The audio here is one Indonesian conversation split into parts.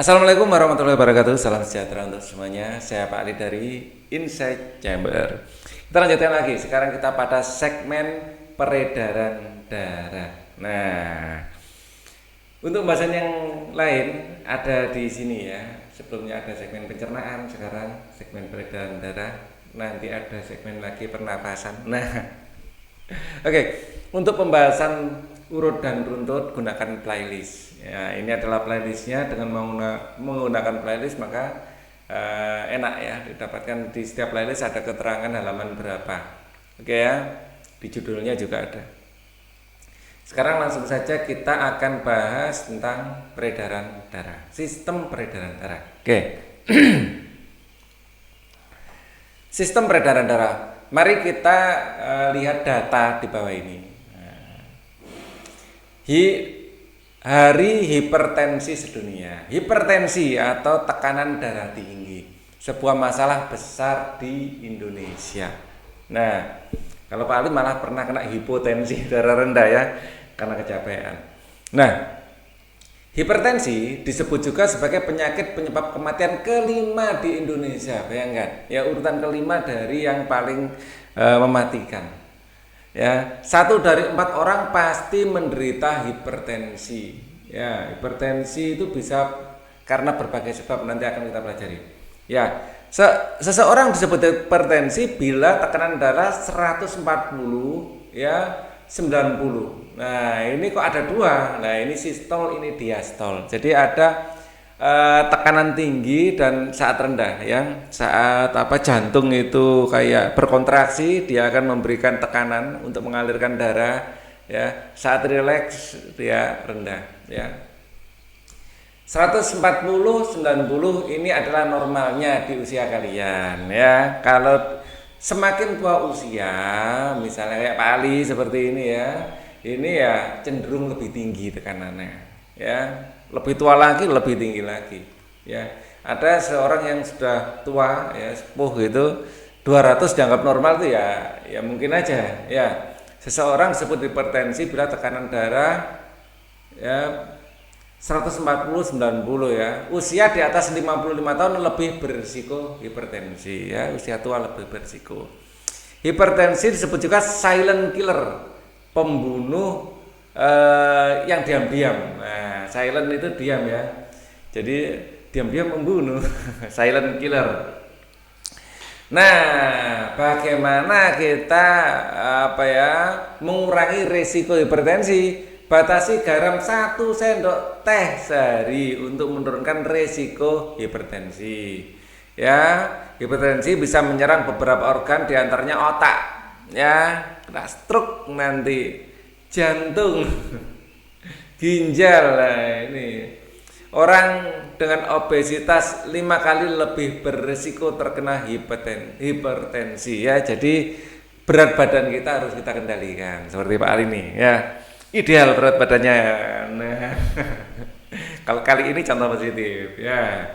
Assalamualaikum warahmatullahi wabarakatuh. Salam sejahtera untuk semuanya. Saya Pak Ali dari Insight Chamber. Kita lanjutkan lagi. Sekarang kita pada segmen peredaran darah. Nah, untuk pembahasan yang lain ada di sini ya. Sebelumnya ada segmen pencernaan, sekarang segmen peredaran darah. Nanti ada segmen lagi pernapasan. Nah, oke. Untuk pembahasan urut dan runtut gunakan playlist. Ya, ini adalah playlistnya. Dengan menggunakan playlist maka enak ya, didapatkan di setiap playlist ada keterangan halaman berapa. Oke ya, di judulnya juga ada. Sekarang langsung saja kita akan bahas tentang peredaran darah, sistem peredaran darah. Oke. Sistem peredaran darah. Mari kita lihat data di bawah ini. Hari hipertensi sedunia. Hipertensi atau tekanan darah tinggi, sebuah masalah besar di Indonesia. Nah, kalau Pak Ali malah pernah kena hipotensi, darah rendah ya, karena kecapean. Nah, hipertensi disebut juga sebagai penyakit penyebab kematian kelima di Indonesia. Bayangkan, ya, urutan kelima dari yang paling mematikan. Ya, 1 dari 4 orang pasti menderita hipertensi. Ya, hipertensi itu bisa karena berbagai sebab, nanti akan kita pelajari. Ya, seseorang disebut hipertensi bila tekanan darah 140 ya 90. Nah, ini kok ada dua. Nah, ini sistol, ini diastol. Jadi ada tekanan tinggi dan saat rendah ya. Saat jantung itu kayak berkontraksi, dia akan memberikan tekanan untuk mengalirkan darah ya. Saat rileks dia rendah ya. 140 90 ini adalah normalnya di usia kalian ya. Kalau semakin tua usia, misalnya kayak Pak Ali seperti ini ya cenderung lebih tinggi tekanannya ya. Lebih tua lagi lebih tinggi lagi ya. Ada seorang yang sudah tua ya, sepuh gitu, 200 dianggap normal tuh ya mungkin aja ya. Seseorang disebut hipertensi bila tekanan darah ya 140 90 ya. Usia di atas 55 tahun lebih berisiko hipertensi ya, usia tua lebih berisiko. Hipertensi disebut juga silent killer, pembunuh yang diam-diam. Nah, silent itu diam ya. Jadi diam-diam membunuh. Silent killer. Nah, bagaimana kita mengurangi risiko hipertensi? Batasi garam 1 sendok teh sehari untuk menurunkan risiko hipertensi. Ya, hipertensi bisa menyerang beberapa organ, diantaranya otak. Ya, kena stroke nanti. Jantung, ginjal. Nah, ini orang dengan obesitas 5 kali lebih berisiko terkena hipertensi ya. Jadi berat badan kita harus kita kendalikan seperti Pak Ali nih ya. Ideal berat badannya. Nah, kalau kali ini contoh positif ya.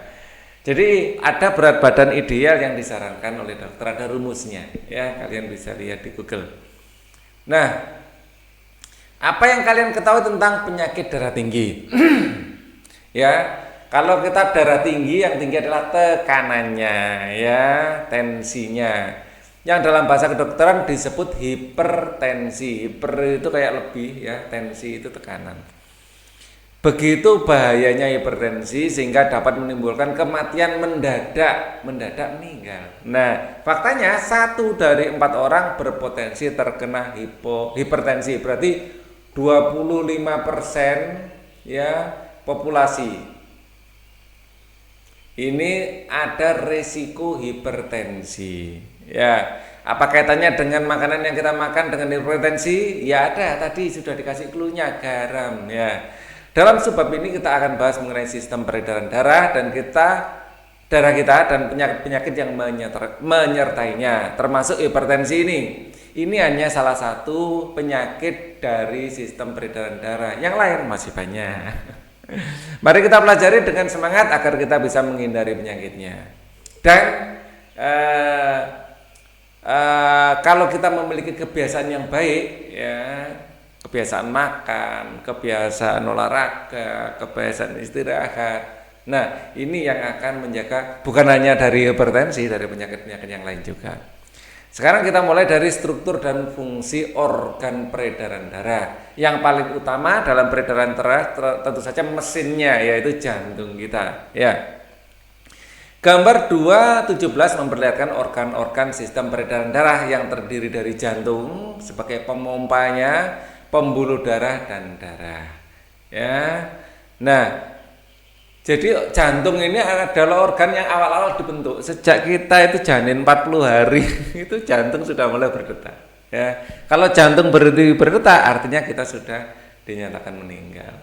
Jadi ada berat badan ideal yang disarankan oleh dokter, ada rumusnya ya. Kalian bisa lihat di Google. Nah, apa yang kalian ketahui tentang penyakit darah tinggi? Ya, kalau kita darah tinggi, yang tinggi adalah tekanannya ya, tensinya. Yang dalam bahasa kedokteran disebut hipertensi. Hiper itu kayak lebih ya, tensi itu tekanan. Begitu bahayanya hipertensi sehingga dapat menimbulkan kematian mendadak meninggal. Nah, faktanya 1 dari 4 orang berpotensi terkena hipertensi. Berarti 25% ya populasi ini ada risiko hipertensi ya. Apa kaitannya dengan makanan yang kita makan dengan hipertensi? Ya ada, tadi sudah dikasih clue-nya, garam ya. Dalam subbab ini kita akan bahas mengenai sistem peredaran darah dan darah kita dan penyakit-penyakit yang menyertainya, termasuk hipertensi ini. Ini hanya salah satu penyakit dari sistem peredaran darah. Yang lain masih banyak. Mari kita pelajari dengan semangat agar kita bisa menghindari penyakitnya. Dan kalau kita memiliki kebiasaan yang baik, ya, kebiasaan makan, kebiasaan olahraga, kebiasaan istirahat, Nah, ini yang akan menjaga bukan hanya dari hipertensi, dari penyakit-penyakit yang lain juga. Sekarang kita mulai dari struktur dan fungsi organ peredaran darah. Yang paling utama dalam peredaran darah tentu saja mesinnya, yaitu jantung kita, ya. Gambar 2.17 memperlihatkan organ-organ sistem peredaran darah yang terdiri dari jantung sebagai pemompanya, pembuluh darah dan darah. Ya. Nah, jadi jantung ini adalah organ yang awal-awal dibentuk. Sejak kita itu janin 40 hari itu jantung sudah mulai berdetak. Ya. Kalau jantung berhenti berdetak artinya kita sudah dinyatakan meninggal.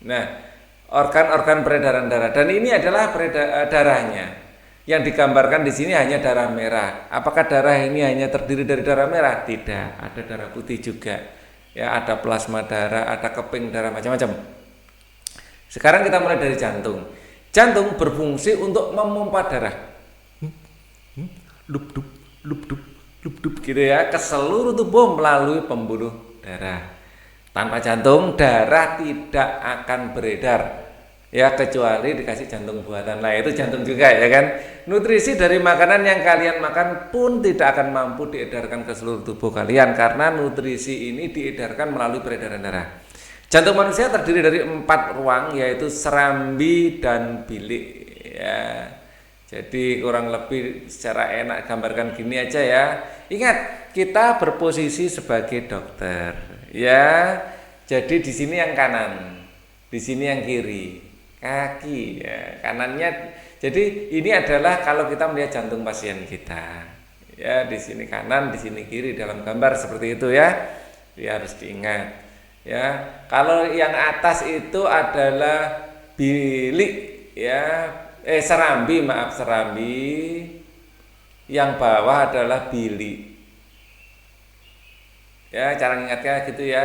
Nah, organ-organ peredaran darah dan ini adalah darahnya. Yang digambarkan di sini hanya darah merah. Apakah darah ini hanya terdiri dari darah merah? Tidak, ada darah putih juga. Ya, ada plasma darah, ada keping darah, macam-macam. Sekarang kita mulai dari jantung. Jantung berfungsi untuk memompa darah. Lup-dup, lup-dup, lup-dup gitu ya, ke seluruh tubuh melalui pembuluh darah. Tanpa jantung, darah tidak akan beredar. Ya, kecuali dikasih jantung buatan. Nah, itu jantung juga ya kan. Nutrisi dari makanan yang kalian makan pun tidak akan mampu diedarkan ke seluruh tubuh kalian karena nutrisi ini diedarkan melalui peredaran darah. Jantung manusia terdiri dari 4 ruang, yaitu serambi dan bilik ya. Jadi kurang lebih secara enak gambarkan gini aja ya. Ingat, kita berposisi sebagai dokter ya. Jadi di sini yang kanan, di sini yang kiri, kaki ya, kanannya. Jadi ini adalah kalau kita melihat jantung pasien kita ya, di sini kanan, di sini kiri dalam gambar seperti itu ya. Ya, harus diingat ya. Kalau yang atas itu adalah bilik ya, serambi, maaf, serambi. Yang bawah adalah bilik ya, cara ingatnya gitu ya.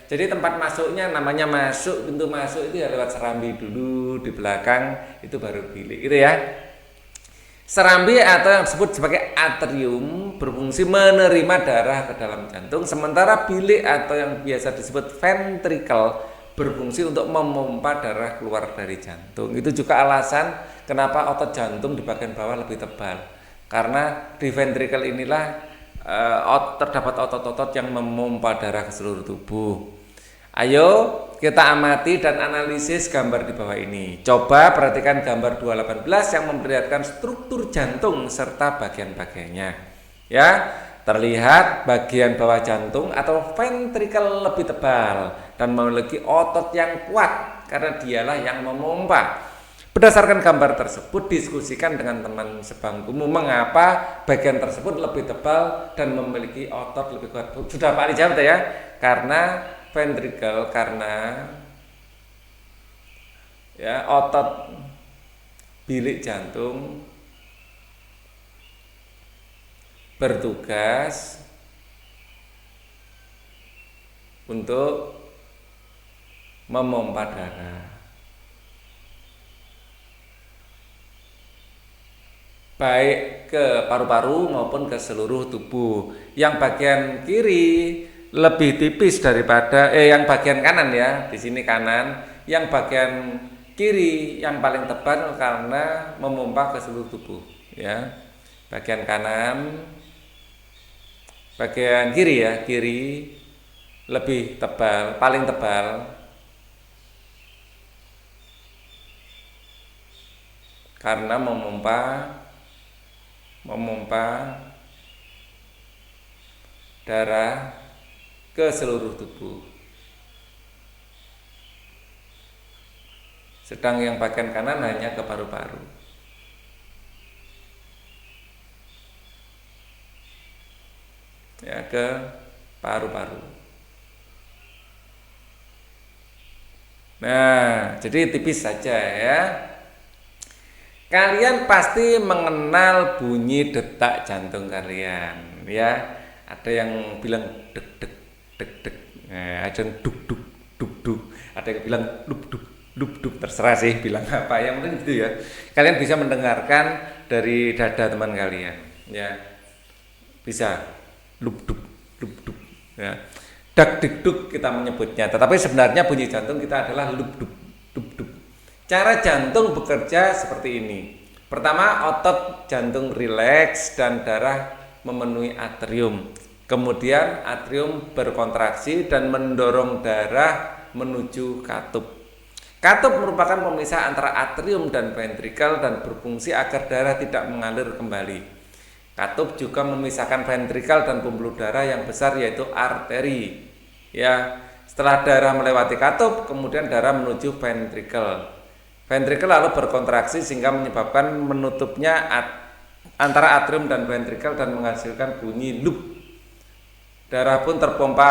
Jadi tempat masuknya namanya masuk, pintu masuk itu ya lewat serambi dulu, di belakang itu baru bilik gitu ya. Serambi atau yang disebut sebagai atrium berfungsi menerima darah ke dalam jantung, sementara bilik atau yang biasa disebut ventricle berfungsi untuk memompa darah keluar dari jantung. Itu juga alasan kenapa otot jantung di bagian bawah lebih tebal, karena di ventricle inilah terdapat otot-otot yang memompa darah ke seluruh tubuh. Ayo kita amati dan analisis gambar di bawah ini. Coba perhatikan gambar 218 yang memperlihatkan struktur jantung serta bagian-bagiannya. Ya, terlihat bagian bawah jantung atau ventricle lebih tebal dan memiliki otot yang kuat karena dialah yang memompa. Berdasarkan gambar tersebut, diskusikan dengan teman sebangkumu mengapa bagian tersebut lebih tebal dan memiliki otot lebih kuat. Sudah Pak Ali jawab ya? Karena ventricle, karena ya otot bilik jantung bertugas untuk memompa darah baik ke paru-paru maupun ke seluruh tubuh. Yang bagian kiri lebih tipis daripada yang bagian kanan ya, di sini kanan, yang bagian kiri yang paling tebal karena memompa ke seluruh tubuh ya. Bagian kanan, bagian kiri ya, kiri lebih tebal, paling tebal karena memompa darah ke seluruh tubuh. Sedang yang bagian kanan hanya ke paru-paru. Ya, ke paru-paru. Nah, jadi tipis saja ya. Kalian pasti mengenal bunyi detak jantung kalian ya. Ada yang bilang dek dek dek dek, ada yang duk duk duk duk, ada yang bilang lup duk lup duk, terserah sih bilang apa, yang penting gitu ya. Kalian bisa mendengarkan dari dada teman kalian ya, bisa lup duk ya. Dak dik duk kita menyebutnya, tetapi sebenarnya bunyi jantung kita adalah lup duk lup duk. Cara jantung bekerja seperti ini. Pertama, otot jantung rileks dan darah memenuhi atrium. Kemudian atrium berkontraksi dan mendorong darah menuju katup. Katup merupakan pemisah antara atrium dan ventrikel dan berfungsi agar darah tidak mengalir kembali. Katup juga memisahkan ventrikel dan pembuluh darah yang besar yaitu arteri. Ya, setelah darah melewati katup, kemudian darah menuju ventrikel. Ventrikel lalu berkontraksi sehingga menyebabkan menutupnya antara atrium dan ventrikel dan menghasilkan bunyi loop. Darah pun terpompa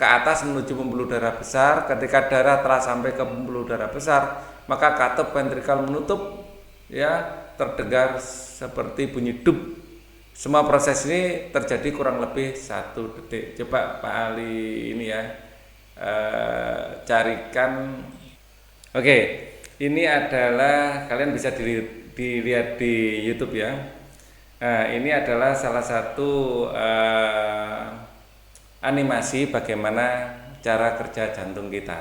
ke atas menuju pembuluh darah besar. Ketika darah telah sampai ke pembuluh darah besar, maka katup ventrikel menutup, ya, terdengar seperti bunyi dup. Semua proses ini terjadi kurang lebih 1 detik. Coba Pak Ali ini ya, carikan. Oke, ini adalah, kalian bisa dilihat di YouTube ya. Nah, ini adalah salah satu animasi bagaimana cara kerja jantung kita.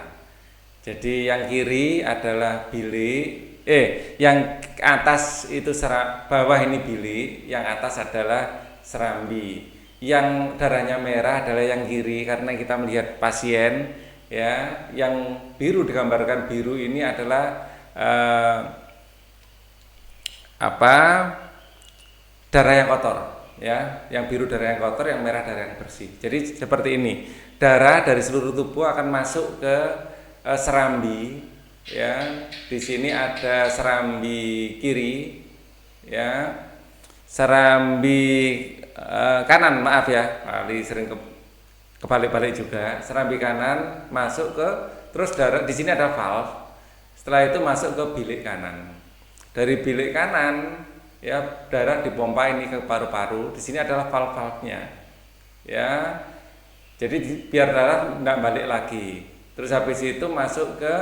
Jadi yang kiri adalah bilik, yang atas itu bawah ini bilik, yang atas adalah serambi. Yang darahnya merah adalah yang kiri karena kita melihat pasien, ya. Yang biru digambarkan biru ini adalah darah yang kotor, ya. Yang biru darah yang kotor, yang merah darah yang bersih. Jadi seperti ini, darah dari seluruh tubuh akan masuk ke serambi, ya. Di sini ada serambi kiri, ya, serambi kanan, maaf ya, kali sering kebalik-balik juga. Serambi kanan masuk ke, terus darah di sini ada valve. Setelah itu masuk ke bilik kanan. Dari bilik kanan, ya, darah dipompa ini ke paru-paru. Di sini adalah valve-valvenya, ya. Jadi biar darah nggak balik lagi. Terus habis itu masuk ke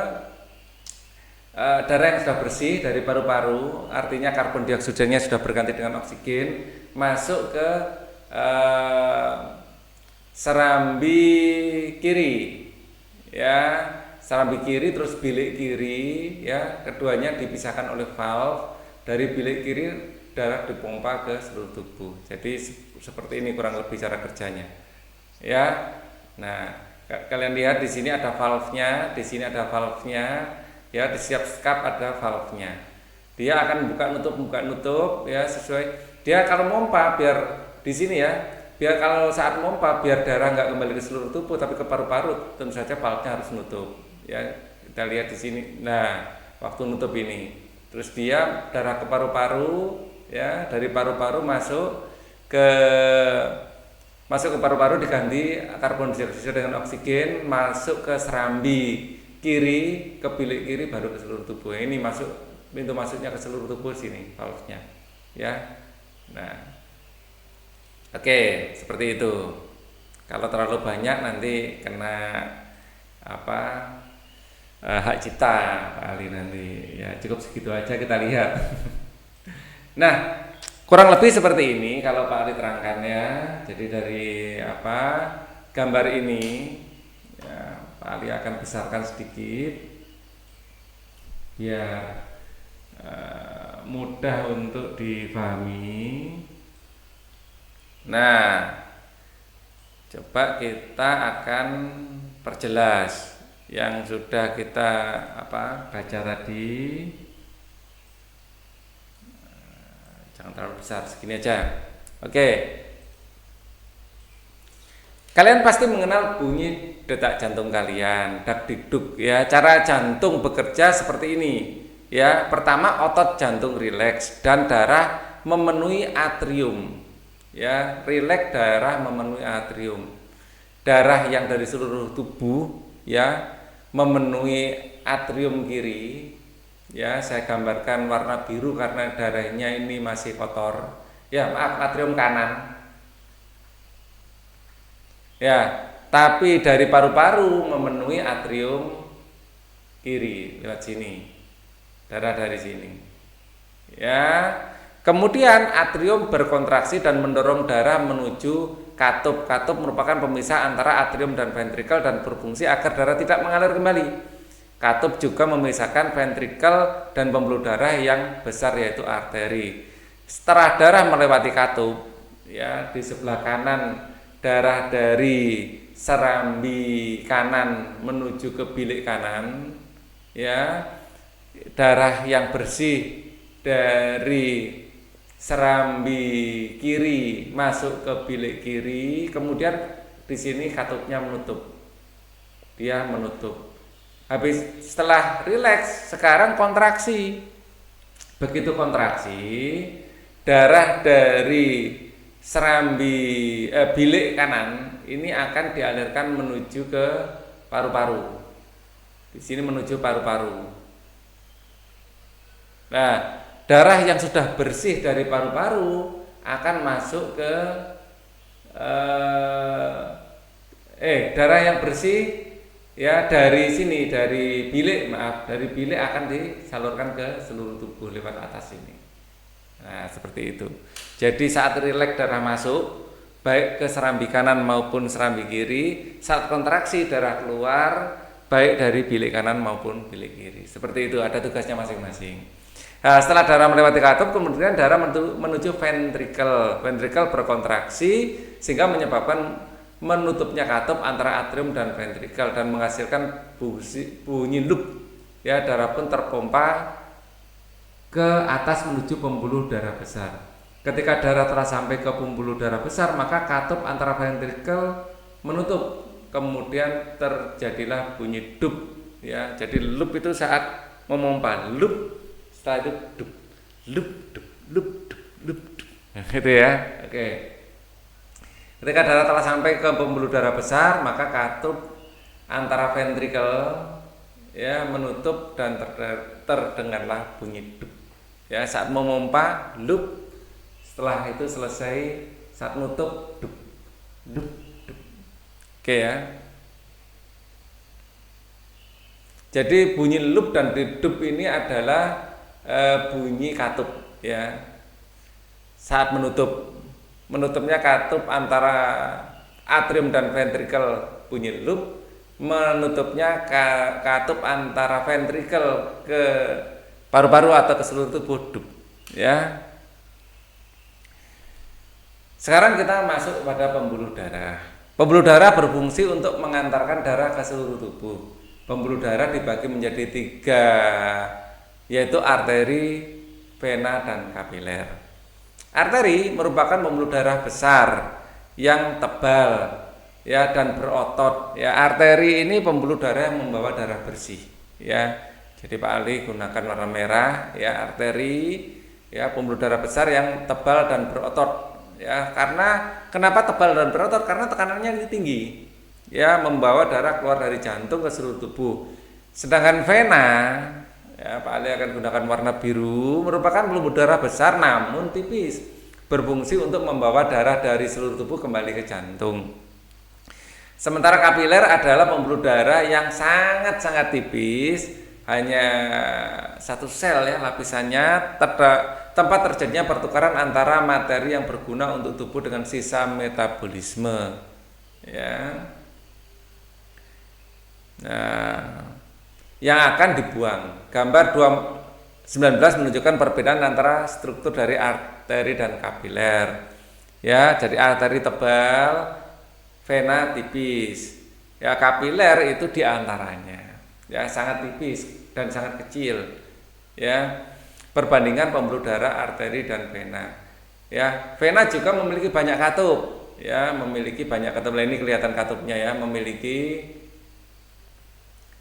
darah yang sudah bersih dari paru-paru, artinya karbon dioksidanya sudah berganti dengan oksigen, masuk ke serambi kiri, ya. Serambi kiri terus bilik kiri, ya, keduanya dipisahkan oleh valve. Dari bilik kiri darah dipompa ke seluruh tubuh. Jadi seperti ini kurang lebih cara kerjanya, ya. Nah, kalian lihat di sini ada valve-nya, di sini ada valve-nya, ya, di setiap skap ada valve-nya. Dia akan buka nutup, ya, sesuai. Dia kalau pompa biar di sini ya, biar kalau saat pompa biar darah nggak kembali ke seluruh tubuh tapi ke paru-paru, tentu saja valve-nya harus nutup. Ya, kita lihat di sini. Nah, waktu nutup ini, terus dia darah ke paru-paru, ya, dari paru-paru masuk ke paru-paru diganti karbon dioksida dengan oksigen, masuk ke serambi kiri, ke bilik kiri, baru ke seluruh tubuh. Ini masuk, pintu masuknya ke seluruh tubuh sini valve-nya, ya. Nah, oke, seperti itu. Kalau terlalu banyak nanti kena hak cipta kali nanti, ya. Cukup segitu aja kita lihat. Nah, kurang lebih seperti ini kalau Pak Ali terangkannya. Jadi dari gambar ini, ya, Pak Ali akan besarkan sedikit biar mudah untuk dipahami. Nah, coba kita akan perjelas yang sudah kita baca tadi. Jangan terlalu besar, segini aja. Oke. Kalian pasti mengenal bunyi detak jantung kalian, dak dikduk, ya. Cara jantung bekerja seperti ini, ya. Pertama, otot jantung rileks dan darah memenuhi atrium. Ya, rileks, darah memenuhi atrium. Darah yang dari seluruh tubuh, ya, memenuhi atrium kiri, ya. Saya gambarkan warna biru karena darahnya ini masih kotor, ya, maaf, atrium kanan, ya. Tapi dari paru-paru memenuhi atrium kiri lewat sini, darah dari sini, ya. Kemudian atrium berkontraksi dan mendorong darah menuju katup. Katup merupakan pemisah antara atrium dan ventrikel dan berfungsi agar darah tidak mengalir kembali. Katup juga memisahkan ventrikel dan pembuluh darah yang besar yaitu arteri. Setelah darah melewati katup, ya di sebelah kanan darah dari serambi kanan menuju ke bilik kanan, ya darah yang bersih dari serambi kiri masuk ke bilik kiri, kemudian di sini katupnya menutup, dia menutup. Habis setelah rileks, sekarang kontraksi. Begitu kontraksi, darah dari serambi bilik kanan ini akan dialirkan menuju ke paru-paru. Di sini menuju paru-paru. Nah, darah yang sudah bersih dari paru-paru akan masuk ke darah yang bersih ya dari sini, dari bilik akan disalurkan ke seluruh tubuh lewat atas ini. Nah, seperti itu. Jadi saat rileks darah masuk baik ke serambi kanan maupun serambi kiri, saat kontraksi darah keluar baik dari bilik kanan maupun bilik kiri. Seperti itu, ada tugasnya masing-masing. Nah, setelah darah melewati katup, kemudian darah menuju ventrikel. Ventrikel berkontraksi sehingga menyebabkan menutupnya katup antara atrium dan ventrikel dan menghasilkan bunyi loop. Ya, darah pun terpompa ke atas menuju pembuluh darah besar. Ketika darah telah sampai ke pembuluh darah besar, maka katup antara ventrikel menutup. Kemudian terjadilah bunyi dup. Ya, jadi loop itu saat memompa, loop, setelah itu dup, loop, dup, loop, dup, loop, dup. Nah, gitu ya. Oke. Ketika darah telah sampai ke pembuluh darah besar, maka katup antara ventrikel ya menutup dan terdengarlah bunyi dup. Ya, saat memompa loop, setelah itu selesai, saat nutup dup, dup, dup. Oke ya. Jadi bunyi loop dan dup ini adalah bunyi katup ya. Saat menutupnya katup antara atrium dan ventrikel bunyi loop, menutupnya katup antara ventrikel ke paru-paru atau ke seluruh tubuh dup ya. Sekarang kita masuk pada pembuluh darah. Pembuluh darah berfungsi untuk mengantarkan darah ke seluruh tubuh. Pembuluh darah dibagi menjadi 3, yaitu arteri, vena, dan kapiler. Arteri merupakan pembuluh darah besar yang tebal ya dan berotot. Ya, arteri ini pembuluh darah yang membawa darah bersih ya. Jadi Pak Ali gunakan warna merah ya, arteri ya, pembuluh darah besar yang tebal dan berotot ya. Karena kenapa tebal dan berotot? Karena tekanannya tinggi ya, membawa darah keluar dari jantung ke seluruh tubuh. Sedangkan vena ya, Pak Ali akan gunakan warna biru, merupakan pembuluh darah besar namun tipis, berfungsi untuk membawa darah dari seluruh tubuh kembali ke jantung. Sementara kapiler adalah pembuluh darah yang sangat-sangat tipis, hanya satu sel ya lapisannya, tempat terjadinya pertukaran antara materi yang berguna untuk tubuh dengan sisa metabolisme ya. Nah, yang akan dibuang. Gambar 19 menunjukkan perbedaan antara struktur dari arteri dan kapiler. Ya, jadi arteri tebal, vena tipis. Ya, kapiler itu diantaranya. Ya, sangat tipis dan sangat kecil. Ya, perbandingan pembuluh darah arteri dan vena. Ya, vena juga memiliki banyak katup. Ya, memiliki banyak katup. Nah, ini kelihatan katupnya ya, memiliki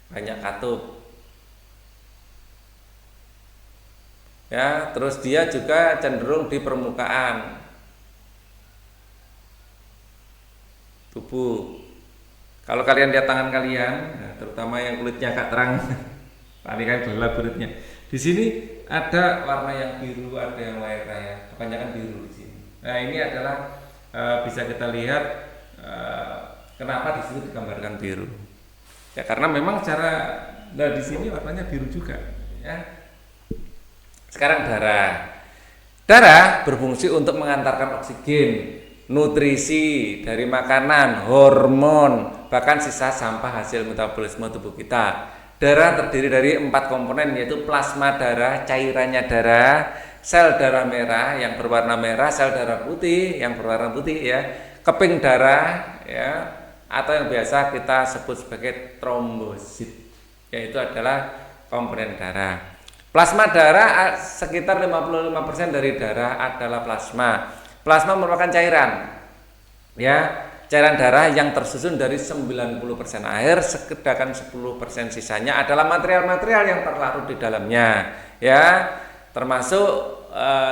banyak katup ya, terus dia juga cenderung di permukaan tubuh. Kalau kalian lihat tangan kalian, nah, terutama yang kulitnya agak terang, tadi kan gelap kulitnya. Di sini ada warna yang biru, ada yang merah ya, kebanyakan biru di sini. Nah, ini adalah bisa kita lihat kenapa di sini digambarkan biru. Ya, karena memang di sini warnanya biru juga ya. Sekarang darah. Darah berfungsi untuk mengantarkan oksigen, nutrisi dari makanan, hormon, bahkan sisa sampah hasil metabolisme tubuh kita Darah terdiri dari 4 komponen, yaitu plasma darah, cairannya darah, sel darah merah yang berwarna merah, sel darah putih yang berwarna putih ya, keping darah ya, atau yang biasa kita sebut sebagai trombosit, yaitu adalah komponen darah. Plasma darah sekitar 55% dari darah adalah plasma. Plasma merupakan cairan ya, cairan darah yang tersusun dari 90% air, sedangkan 10% sisanya adalah material-material yang terlarut di dalamnya ya, termasuk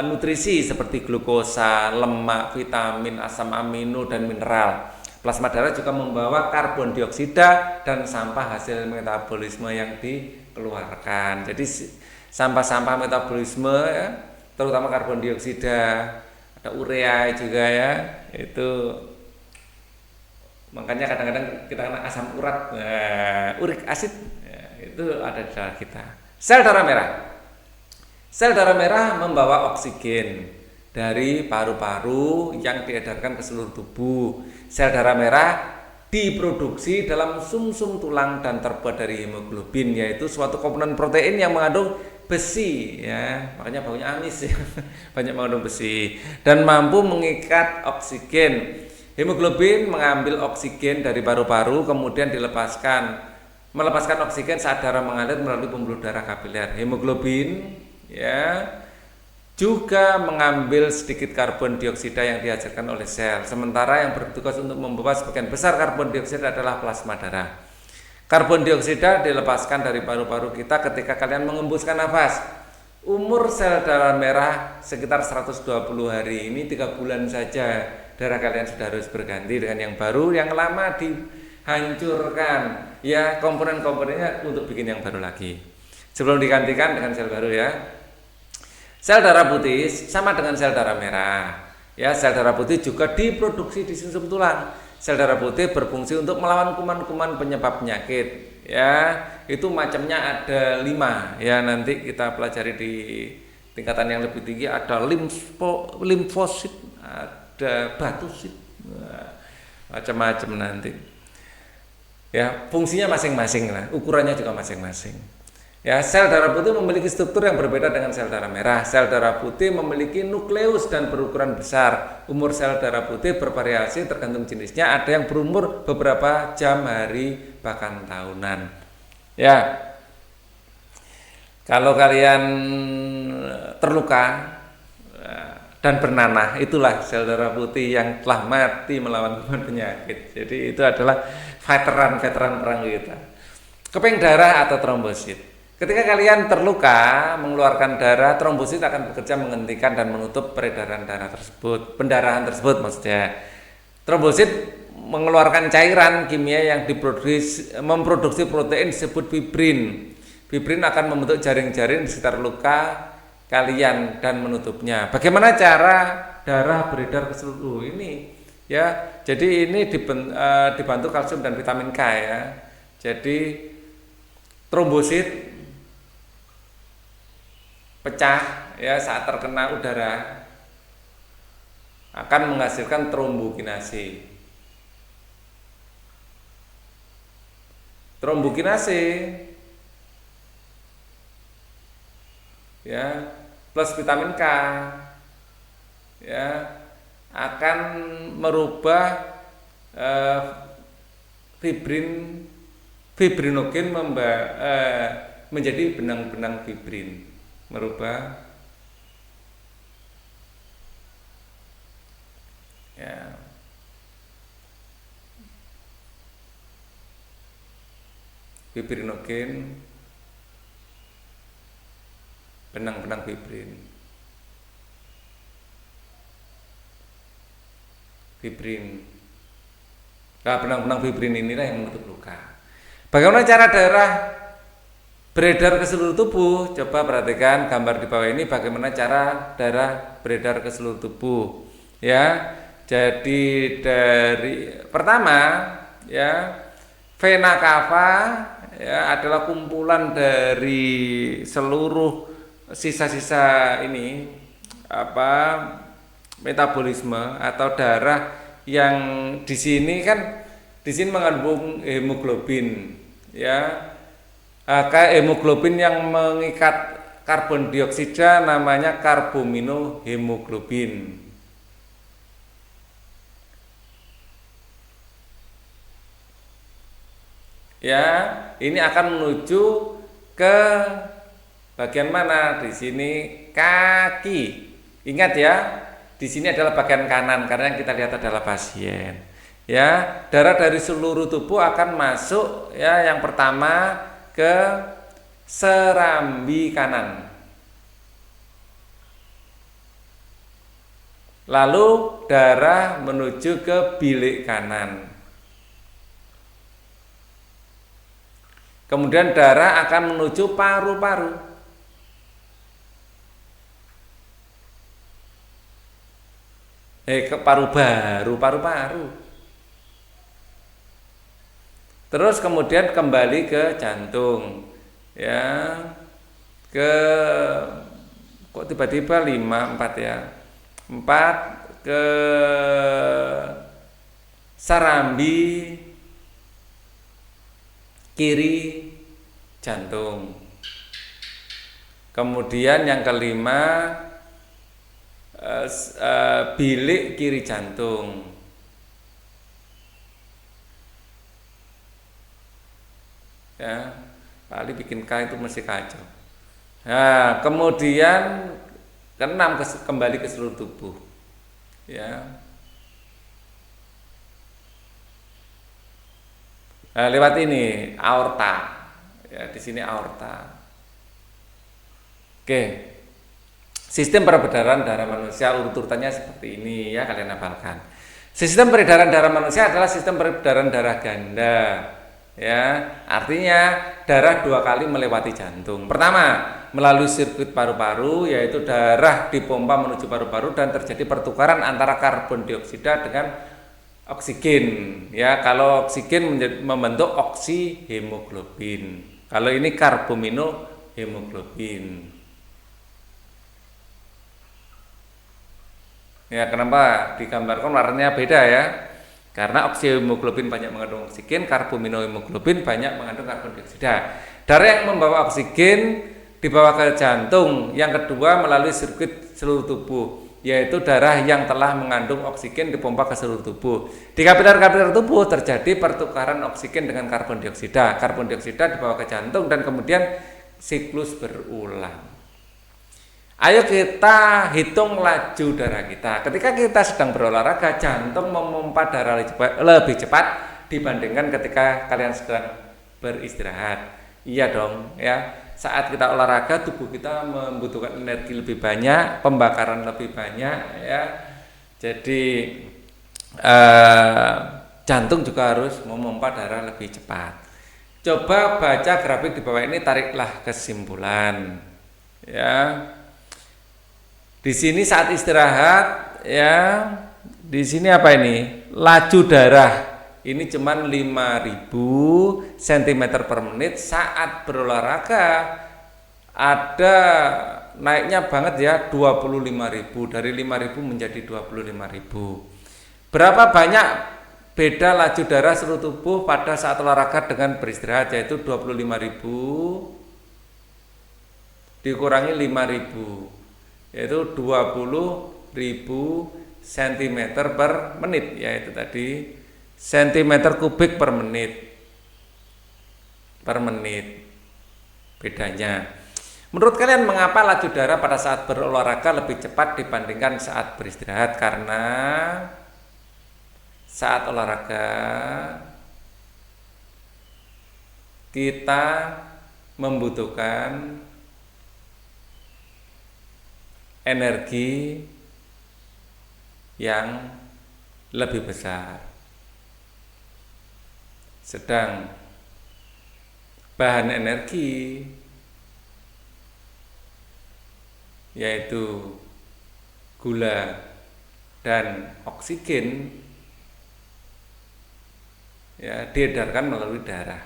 nutrisi seperti glukosa, lemak, vitamin, asam amino, dan mineral. Plasma darah juga membawa karbon dioksida dan sampah hasil metabolisme yang dikeluarkan. Jadi sampah-sampah metabolisme ya, terutama karbon dioksida, ada urea juga ya, itu makanya kadang-kadang kita kena asam urat, urik asid ya, itu ada di darah kita. Sel darah merah. Sel darah merah membawa oksigen dari paru-paru yang diedarkan ke seluruh tubuh. Sel darah merah diproduksi dalam sumsum tulang dan terbuat dari hemoglobin, yaitu suatu komponen protein yang mengandung besi ya, makanya baunya amis ya. Banyak mengandung besi dan mampu mengikat oksigen. Hemoglobin mengambil oksigen dari paru-paru kemudian melepaskan oksigen saat darah mengalir melalui pembuluh darah kapiler. Hemoglobin ya juga mengambil sedikit karbon dioksida yang dihasilkan oleh sel. Sementara yang bertugas untuk membawa sebagian besar karbon dioksida adalah plasma darah. Karbon dioksida dilepaskan dari paru-paru kita ketika kalian mengembuskan nafas. Umur sel darah merah sekitar 120 hari, ini 3 bulan saja darah kalian sudah harus berganti dengan yang baru, yang lama dihancurkan ya, komponen-komponennya untuk bikin yang baru lagi sebelum digantikan dengan sel baru ya. Sel darah putih sama dengan sel darah merah ya, sel darah putih juga diproduksi di sumsum tulang. Sel darah putih berfungsi untuk melawan kuman-kuman penyebab penyakit ya, itu macamnya ada 5 ya, nanti kita pelajari di tingkatan yang lebih tinggi. Ada limfosit, ada batusit, macam-macam nanti ya, fungsinya masing-masing lah, ukurannya juga masing-masing ya. Sel darah putih memiliki struktur yang berbeda dengan sel darah merah. Sel darah putih memiliki nukleus dan berukuran besar. Umur sel darah putih bervariasi tergantung jenisnya, ada yang berumur beberapa jam, hari, bahkan tahunan ya. Kalau kalian terluka dan bernanah, itulah sel darah putih yang telah mati melawan penyakit. Jadi itu adalah veteran perang kita. Keping darah atau trombosit. Ketika kalian terluka mengeluarkan darah, trombosit akan bekerja menghentikan dan menutup peredaran darah tersebut, pendarahan tersebut maksudnya. Trombosit mengeluarkan cairan kimia yang memproduksi protein disebut fibrin. Fibrin akan membentuk jaring-jaring di sekitar luka kalian dan menutupnya. Bagaimana cara darah beredar ke seluruh ini ya? Jadi ini dibantu kalsium dan vitamin K ya. Jadi trombosit pecah ya saat terkena udara, akan menghasilkan trombokinase. Trombokinase ya plus vitamin K ya akan merubah fibrinogen menjadi benang-benang fibrin, merubah ya fibrinogen, benang-benang fibrin. Nah, benang-benang fibrin inilah yang menutup luka. Bagaimana cara darah beredar ke seluruh tubuh? Coba perhatikan gambar di bawah ini, bagaimana cara darah beredar ke seluruh tubuh ya. Jadi dari pertama ya, vena cava ya adalah kumpulan dari seluruh sisa-sisa ini metabolisme atau darah yang di sini mengandung hemoglobin ya. Hemoglobin yang mengikat karbon dioksida namanya karbaminohemoglobin. Ya, ini akan menuju ke bagian mana? Di sini kaki. Ingat ya, di sini adalah bagian kanan karena yang kita lihat adalah pasien. Ya, darah dari seluruh tubuh akan masuk ya yang pertama ke serambi kanan. Lalu darah menuju ke bilik kanan. Kemudian darah akan menuju paru-paru. Ke paru-paru. Terus kemudian kembali ke jantung. Ya. Kok tiba-tiba 4 ya. 4 ke serambi kiri jantung. Kemudian yang kelima bilik kiri jantung. Ya, kali bikin K itu mesti kacau. Nah, kemudian keenam kembali ke seluruh tubuh. Ya. Nah, lewat ini aorta. Ya, di sini aorta. Oke. Sistem peredaran darah manusia urutannya seperti ini ya, kalian hafalkan. Sistem peredaran darah manusia adalah sistem peredaran darah ganda. Ya, artinya darah 2 kali melewati jantung. Pertama, melalui sirkuit paru-paru, yaitu darah dipompa menuju paru-paru dan terjadi pertukaran antara karbon dioksida dengan oksigen. Ya, kalau oksigen membentuk oksihemoglobin. Kalau ini karbaminohemoglobin. Ya, kenapa digambarkan warnanya beda ya? Karena oksihemoglobin banyak mengandung oksigen, karbaminohemoglobin banyak mengandung karbon dioksida. Darah yang membawa oksigen dibawa ke jantung. Yang kedua melalui sirkuit seluruh tubuh, yaitu darah yang telah mengandung oksigen dipompa ke seluruh tubuh. Di kapiler-kapiler tubuh terjadi pertukaran oksigen dengan karbon dioksida. Karbon dioksida dibawa ke jantung dan kemudian siklus berulang. Ayo kita hitung laju darah kita. Ketika kita sedang berolahraga, jantung memompa darah lebih cepat dibandingkan ketika kalian sedang beristirahat. Iya dong, ya. Saat kita olahraga, tubuh kita membutuhkan energi lebih banyak, pembakaran lebih banyak, ya. Jadi jantung juga harus memompa darah lebih cepat. Coba baca grafik di bawah ini, tariklah kesimpulan. Ya. Di sini saat istirahat, ya. Di sini apa ini? Laju darah ini cuman 5.000 cm per menit. Saat berolahraga ada naiknya banget ya, 25.000, dari 5.000 menjadi 25.000. Berapa banyak beda laju darah seluruh tubuh pada saat olahraga dengan beristirahat, yaitu 25.000 dikurangi 5.000, yaitu 20.000 cm per menit, yaitu tadi cm kubik per menit bedanya. Menurut kalian mengapa laju darah pada saat berolahraga lebih cepat dibandingkan saat beristirahat? Karena saat olahraga kita membutuhkan energi yang lebih besar, sedang bahan energi yaitu gula dan oksigen ya diedarkan melalui darah.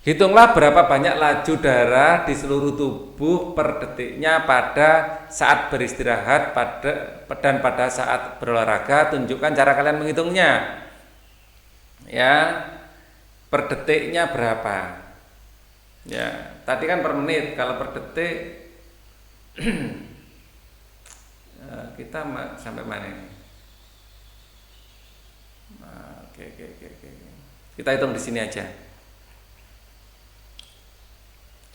Hitunglah berapa banyak laju darah di seluruh tubuh per detiknya pada saat beristirahat dan pada saat berolahraga. Tunjukkan cara kalian menghitungnya. Ya, per detiknya berapa? Ya, tadi kan per menit. Kalau per detik kita sampai mana ini? Oke. Kita hitung di sini aja.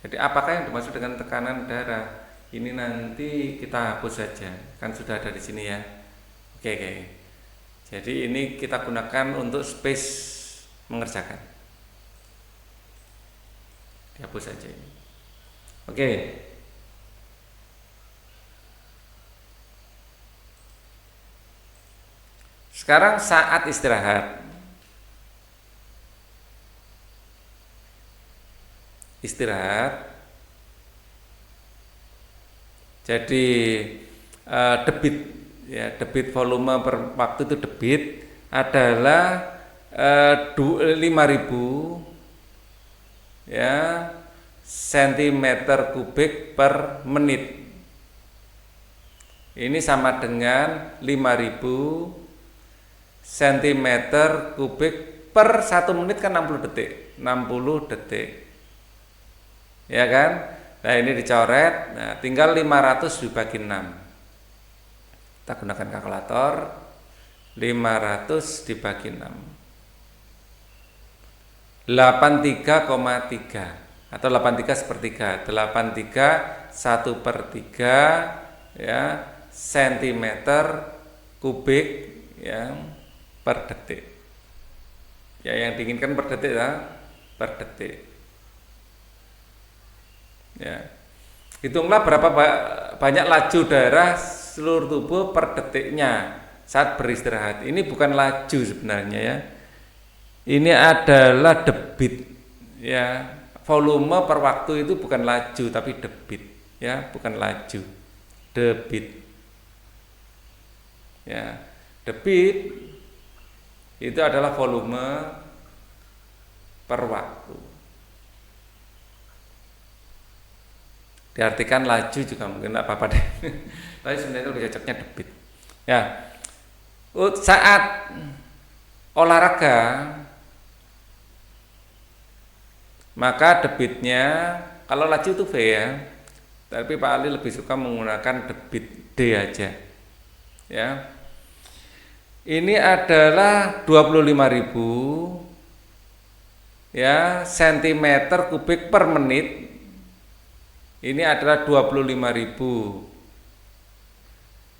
Jadi apakah yang dimaksud dengan tekanan darah? Ini nanti kita hapus saja, kan sudah ada di sini ya. Oke. Jadi ini kita gunakan untuk space mengerjakan. Dihapus saja ini. Oke. Sekarang saat istirahat. Jadi debit ya, debit volume per waktu itu debit adalah 5.000 ya cm kubik per menit. Ini sama dengan 5.000 cm kubik per 1 menit kan 60 detik. Ya kan? Nah, ini dicoret. Nah, tinggal 500 dibagi 6. Kita gunakan kalkulator. 500 dibagi 6. 83,3 atau 83 sepertiga. 83 1/3 ya cm kubik yang per detik. Ya, yang diinginkan per detik ya, per detik. Ya. Hitunglah berapa banyak laju darah seluruh tubuh per detiknya saat beristirahat. Ini bukan laju sebenarnya ya. Ini adalah debit ya. Volume per waktu itu bukan laju tapi debit ya, bukan laju. Debit. Ya. Debit itu adalah volume per waktu. Diartikan laju juga mungkin apa-apa deh. Tapi sebenarnya lebih cocoknya debit. Ya. Saat olahraga maka debitnya kalau laju itu V ya. Tapi Pak Ali lebih suka menggunakan debit D aja. Ya. Ini adalah 25.000 ya cm kubik per menit. Ini adalah 25.000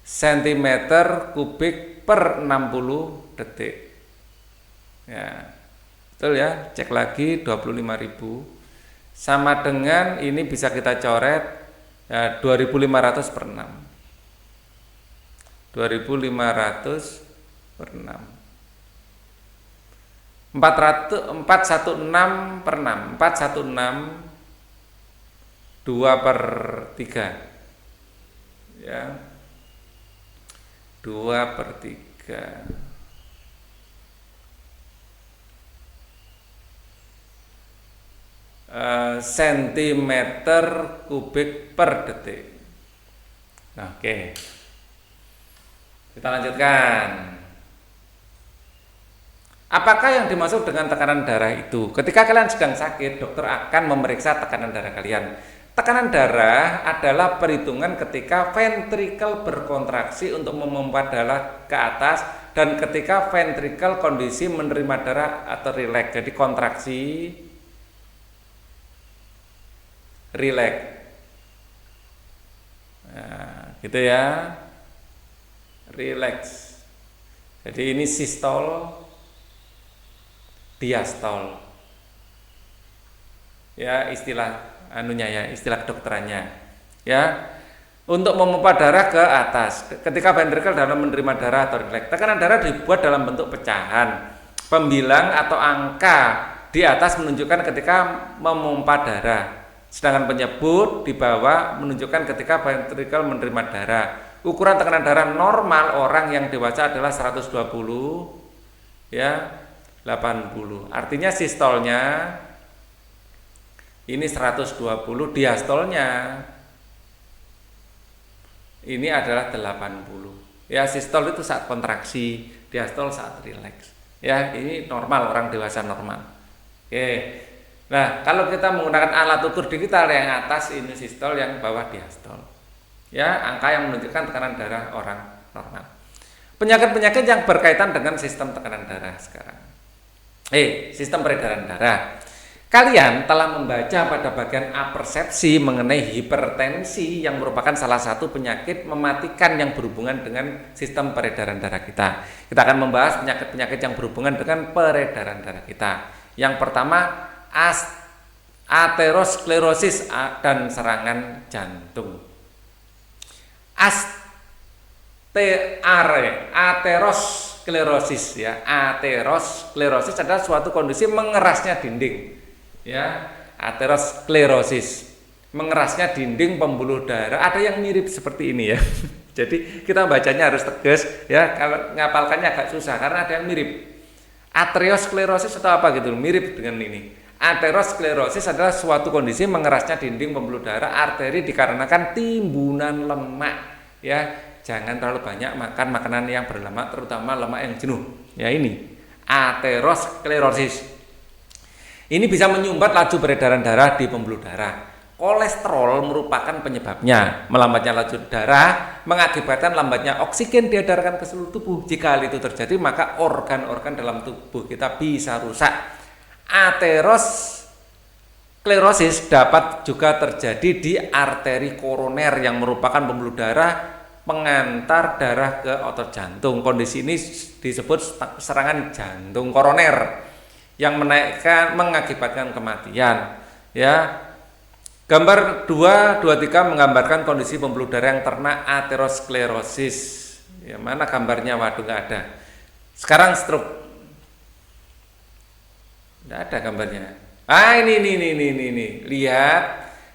cm kubik per 60 detik. Ya. Betul ya? Cek lagi 25.000 sama dengan ini bisa kita coret ya, 2.500 per 6. 2.500 per 6. 416 per 6. 416 2/3 ya 2/3 cm kubik per detik. Oke, kita lanjutkan. Apakah yang dimaksud dengan tekanan darah itu? Ketika kalian sedang sakit, dokter akan memeriksa tekanan darah kalian. Tekanan darah adalah perhitungan ketika ventrikel berkontraksi untuk memompa darah ke atas dan ketika ventrikel kondisi menerima darah atau rileks. Jadi kontraksi, rileks. Nah, gitu ya. Rileks. Jadi ini sistol, diastol. Ya, istilah istilah kedokterannya ya, untuk memompa darah ke atas ketika ventrikel dalam menerima darah atau rileks. Tekanan darah dibuat dalam bentuk pecahan. Pembilang atau angka di atas menunjukkan ketika memompa darah, sedangkan penyebut di bawah menunjukkan ketika ventrikel menerima darah. Ukuran tekanan darah normal orang yang dewasa adalah 120 ya 80. Artinya sistolnya Ini 120, diastolnya ini adalah 80. Ya, sistol itu saat kontraksi, diastol saat rileks. Ya, ini normal, orang dewasa normal. Oke. Nah, kalau kita menggunakan alat ukur digital, yang atas ini sistol, yang bawah diastol. Ya, angka yang menunjukkan tekanan darah orang normal. Penyakit-penyakit yang berkaitan dengan sistem tekanan darah sekarang. Sistem peredaran darah. Kalian telah membaca pada bagian A persepsi mengenai hipertensi yang merupakan salah satu penyakit mematikan yang berhubungan dengan sistem peredaran darah kita. Kita akan membahas penyakit-penyakit yang berhubungan dengan peredaran darah kita. Yang pertama, aterosklerosis dan serangan jantung. Aterosklerosis ya. Aterosklerosis adalah suatu kondisi mengerasnya dinding. Ya, aterosklerosis, mengerasnya dinding pembuluh darah. Ada yang mirip seperti ini ya. Jadi kita bacanya harus tegas ya, kalau ngapalkannya agak susah karena ada yang mirip. Aterosklerosis atau apa gitu, mirip dengan ini. Aterosklerosis adalah suatu kondisi mengerasnya dinding pembuluh darah arteri dikarenakan timbunan lemak ya. Jangan terlalu banyak makan makanan yang berlemak, terutama lemak yang jenuh. Ya, ini aterosklerosis. Ini bisa menyumbat laju peredaran darah di pembuluh darah. Kolesterol merupakan penyebabnya. Melambatnya laju darah mengakibatkan lambatnya oksigen diedarkan ke seluruh tubuh. Jika hal itu terjadi, maka organ-organ dalam tubuh kita bisa rusak. Aterosklerosis dapat juga terjadi di arteri koroner yang merupakan pembuluh darah pengantar darah ke otot jantung. Kondisi ini disebut serangan jantung koroner yang mengakibatkan kematian. Ya, gambar 223 menggambarkan kondisi pembuluh darah yang terkena aterosklerosis. Ya, mana gambarnya? Waduh, nggak ada. Sekarang stroke, nggak ada gambarnya. Ini. Lihat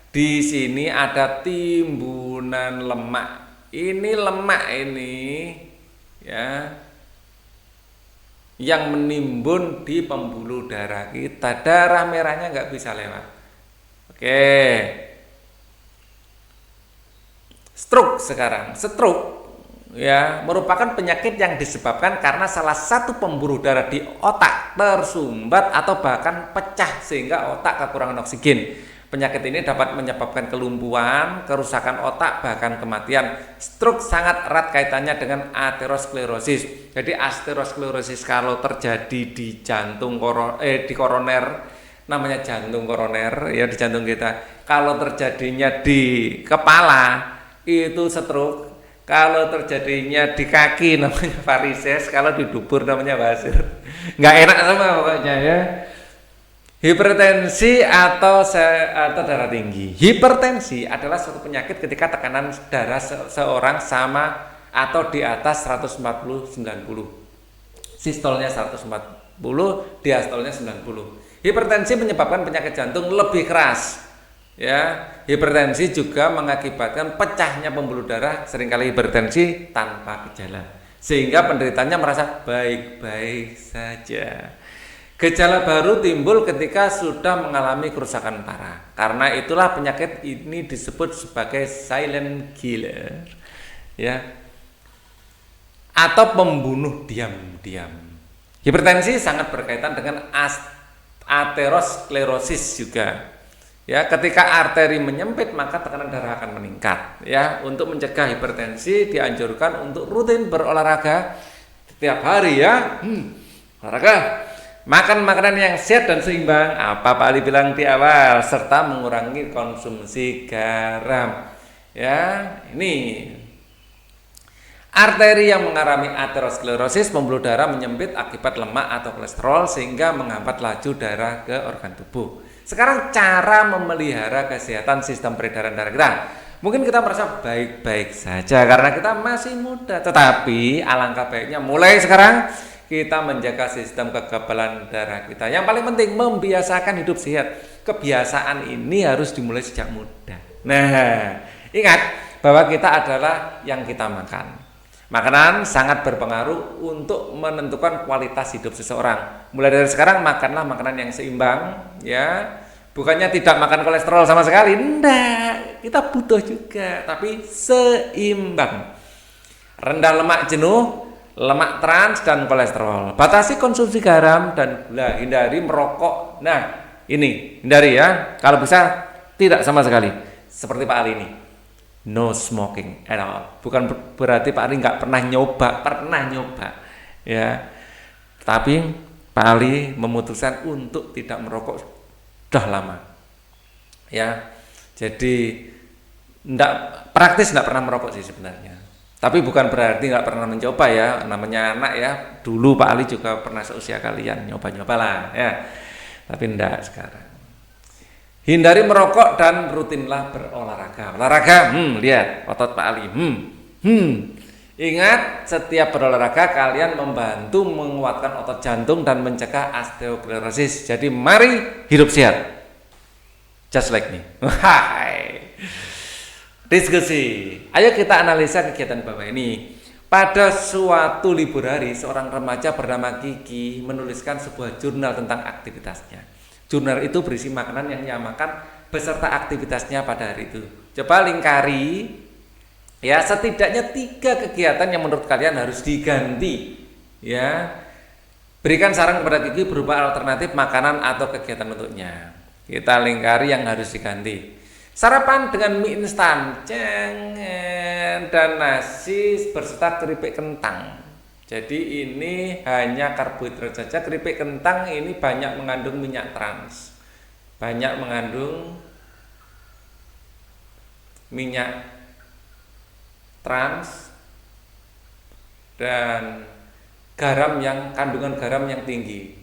di sini ada timbunan lemak. Ini lemak ini, ya, yang menimbun di pembuluh darah kita. Darah merahnya nggak bisa lewat. Oke. Stroke sekarang. Stroke ya merupakan penyakit yang disebabkan karena salah satu pembuluh darah di otak tersumbat atau bahkan pecah sehingga otak kekurangan oksigen. Penyakit ini dapat menyebabkan kelumpuhan, kerusakan otak, bahkan kematian. Stroke sangat erat kaitannya dengan aterosklerosis. Jadi aterosklerosis kalau terjadi di jantung di koroner, namanya jantung koroner ya, di jantung kita. Kalau terjadinya di kepala itu stroke. Kalau terjadinya di kaki namanya varises, kalau di dubur namanya basir. Nggak enak sama pokoknya ya. Hipertensi atau darah tinggi. Hipertensi adalah suatu penyakit ketika tekanan darah seorang sama atau di atas 140/90. Sistolnya 140, diastolnya 90. Hipertensi menyebabkan penyakit jantung lebih keras. Ya, hipertensi juga mengakibatkan pecahnya pembuluh darah, seringkali hipertensi tanpa gejala. Sehingga penderitanya merasa baik-baik saja. Gejala baru timbul ketika sudah mengalami kerusakan parah. Karena itulah penyakit ini disebut sebagai silent killer, ya, atau pembunuh diam-diam. Hipertensi sangat berkaitan dengan aterosklerosis juga. Ya, ketika arteri menyempit maka tekanan darah akan meningkat. Ya, untuk mencegah hipertensi dianjurkan untuk rutin berolahraga setiap hari ya. Olahraga. Makan makanan yang sehat dan seimbang, apa Pak Ali bilang di awal, serta mengurangi konsumsi garam. Ya, ini arteri yang mengalami aterosklerosis, pembuluh darah menyempit akibat lemak atau kolesterol sehingga menghambat laju darah ke organ tubuh. Sekarang cara memelihara kesehatan sistem peredaran darah kita. Mungkin kita merasa baik-baik saja karena kita masih muda, tetapi alangkah baiknya mulai sekarang kita menjaga sistem kekebalan darah kita. Yang paling penting membiasakan hidup sehat. Kebiasaan ini harus dimulai sejak muda. Nah, ingat bahwa kita adalah yang kita makan. Makanan sangat berpengaruh untuk menentukan kualitas hidup seseorang. Mulai dari sekarang makanlah makanan yang seimbang, ya. Bukannya tidak makan kolesterol sama sekali, enggak. Kita butuh juga, tapi seimbang. Rendah lemak jenuh, lemak trans dan kolesterol. Batasi konsumsi garam dan gula, hindari merokok. Nah, ini hindari ya. Kalau bisa tidak sama sekali. Seperti Pak Ali ini. No smoking at all. Bukan berarti Pak Ali nggak pernah nyoba. Ya. Tapi Pak Ali memutuskan untuk tidak merokok sudah lama. Ya. Jadi praktis nggak pernah merokok sih sebenarnya. Tapi bukan berarti nggak pernah mencoba ya, namanya anak ya. Dulu Pak Ali juga pernah seusia kalian nyoba-nyoba lah ya. Tapi enggak sekarang. Hindari merokok dan rutinlah berolahraga. Olahraga, lihat otot Pak Ali. Ingat, setiap berolahraga kalian membantu menguatkan otot jantung dan mencegah osteosklerosis. Jadi mari hidup sehat. Just like me. Diskusi. Ayo kita analisa kegiatan Bapak ini. Pada suatu libur hari, seorang remaja bernama Kiki menuliskan sebuah jurnal tentang aktivitasnya. Jurnal itu berisi makanan yang ia makan beserta aktivitasnya pada hari itu. Coba lingkari ya, setidaknya 3 kegiatan yang menurut kalian harus diganti. Ya. Berikan saran kepada Kiki berupa alternatif makanan atau kegiatan untuknya. Kita lingkari yang harus diganti. Sarapan dengan mie instan, jangan, dan nasi berserta keripik kentang. Jadi ini hanya karbohidrat saja. Keripik kentang ini banyak mengandung minyak trans, banyak mengandung minyak trans dan kandungan garam yang tinggi.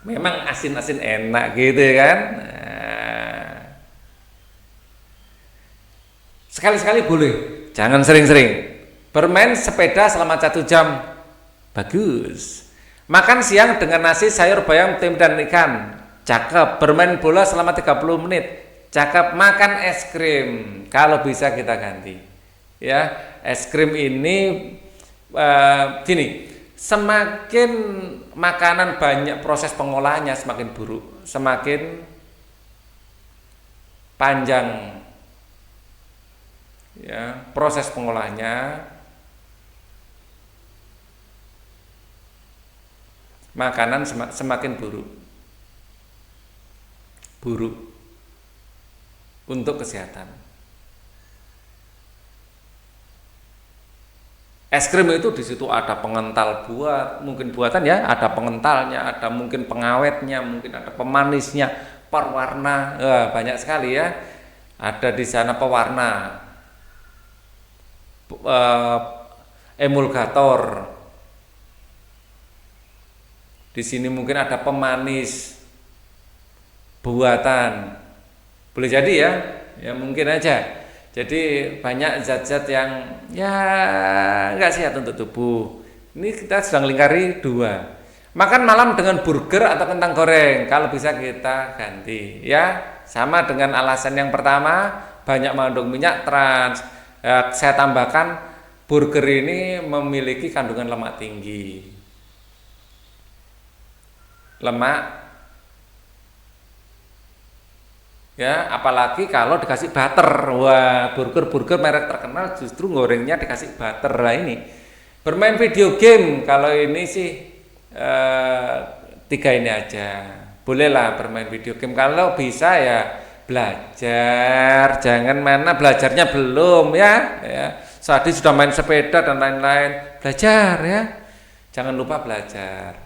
Memang asin-asin enak gitu kan. Nah, sekali-sekali boleh, jangan sering-sering. Bermain sepeda selama 1 jam, bagus. Makan siang dengan nasi, sayur, bayam, tempe dan ikan, cakep. Bermain bola selama 30 menit, cakep. Makan es krim, kalau bisa kita ganti ya. Es krim ini gini, semakin makanan banyak proses pengolahannya semakin buruk, semakin panjang ya proses pengolahannya, makanan semakin buruk untuk kesehatan. Es krim itu di situ ada pengental mungkin buatan ya, ada pengentalnya, ada mungkin pengawetnya, mungkin ada pemanisnya, pewarna, banyak sekali ya. Ada di sana pewarna, emulgator. Di sini mungkin ada pemanis buatan. Boleh jadi ya mungkin aja. Jadi banyak zat-zat yang ya nggak sehat untuk tubuh. Ini kita sedang lingkari 2. Makan malam dengan burger atau kentang goreng, kalau bisa kita ganti ya. Sama dengan alasan yang pertama, banyak mengandung minyak trans. Saya tambahkan burger ini memiliki kandungan lemak tinggi. Lemak ya, apalagi kalau dikasih butter. Wah, burger merek terkenal justru gorengnya dikasih butter. Lah ini bermain video game, kalau ini sih 3 ini aja. Bolehlah bermain video game, kalau bisa ya belajar. Jangan mana belajarnya belum ya. Tadi sudah main sepeda dan lain-lain, belajar ya. Jangan lupa belajar.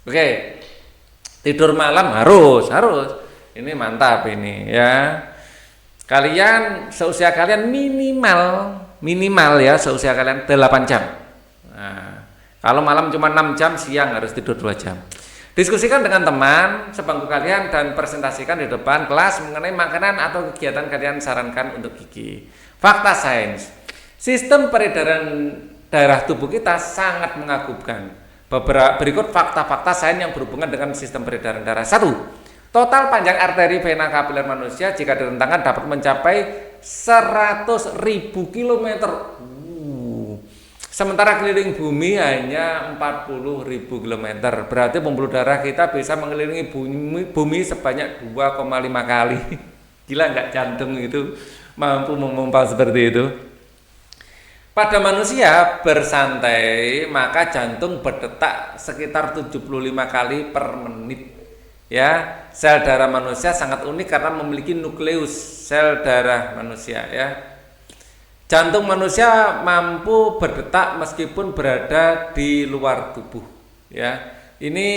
Oke. Tidur malam harus. Ini mantap ini ya. Kalian seusia kalian minimal ya, seusia kalian 8 jam. Nah, kalau malam cuma 6 jam, siang harus tidur 2 jam. Diskusikan dengan teman sebangku kalian dan presentasikan di depan kelas mengenai makanan atau kegiatan kalian sarankan untuk Kiki. Fakta sains. Sistem peredaran darah tubuh kita sangat mengagumkan. Berikut fakta-fakta sains yang berhubungan dengan sistem peredaran darah. 1. Total panjang arteri vena kapiler manusia jika direntangkan dapat mencapai 100.000 kilometer. Sementara keliling bumi hanya 40.000 kilometer. Berarti pembuluh darah kita bisa mengelilingi bumi sebanyak 2,5 kali. Gila nggak jantung itu mampu memompa seperti itu? Pada manusia bersantai, maka jantung berdetak sekitar 75 kali per menit. Ya, sel darah manusia sangat unik karena memiliki nukleus sel darah manusia, ya. Jantung manusia mampu berdetak meskipun berada di luar tubuh, ya. Ini